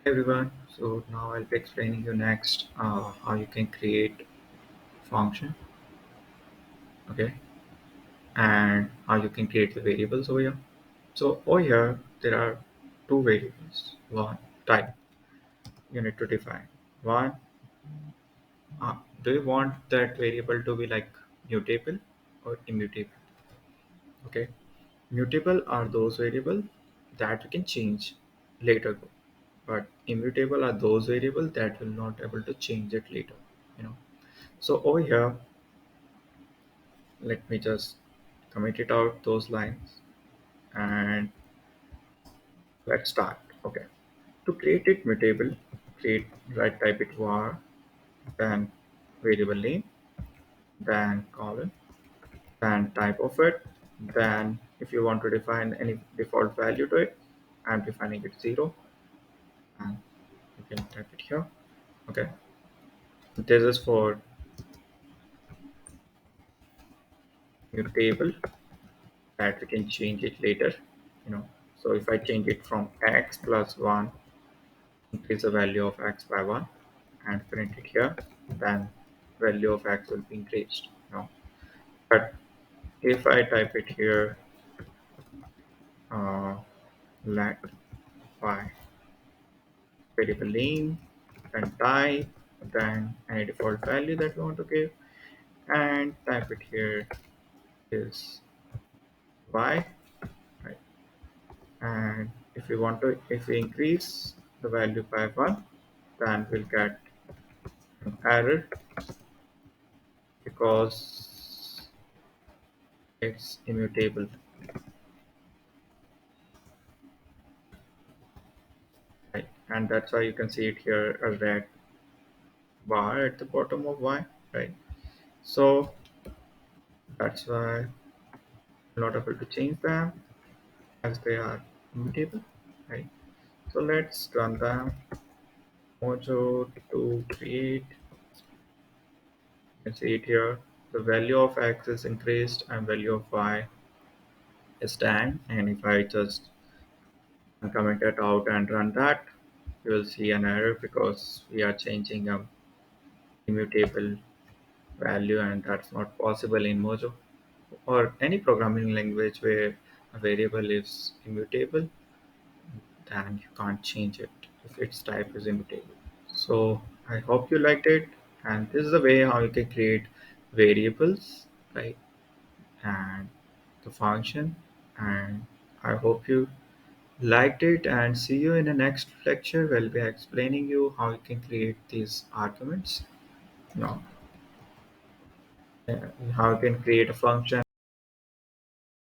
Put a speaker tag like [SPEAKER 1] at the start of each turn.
[SPEAKER 1] Hey everyone, so now I'll be explaining you next how you can create function, okay, and how you can create the variables over here. So over here there are two variables. One type you need to define. One, do you want that variable to be like mutable or immutable? Okay, mutable are those variables that you can change later, but immutable are those variables that will not able to change it later. You know. So over here let me just comment it out those lines and let's start. Okay, to create it mutable, create right type it var, then variable name, then colon, then type of it, then if you want to define any default value to it, I'm defining it 0 and you can type it here. Okay, this is for mutable that we can change it later, you know. So if I change it from x plus 1, increase the value of x by 1 and print it here, then value of x will be increased. No. But if I type it here, uh, let y variable name, then type, then any default value that we want to give, and type it here is y, right? And if we want to, if we increase the value by 1, then we'll get an error because it's immutable, right? And that's why you can see it here a red bar at the bottom of y, right? So that's why I'm not able to change them as they are immutable, right? So let's run them. Mojo to create. You can see it here. The value of x is increased and value of y is 10. And if I just comment it out and run that, you will see an error because we are changing a immutable value and that's not possible in Mojo or any programming language where a variable is immutable, then you can't change it if its type is immutable. So I hope you liked it, and this is the way how you can create variables, right? And the function, and I hope you liked it and see you in the next lecture. We'll be explaining you how you can create these arguments. You know, how you can create a function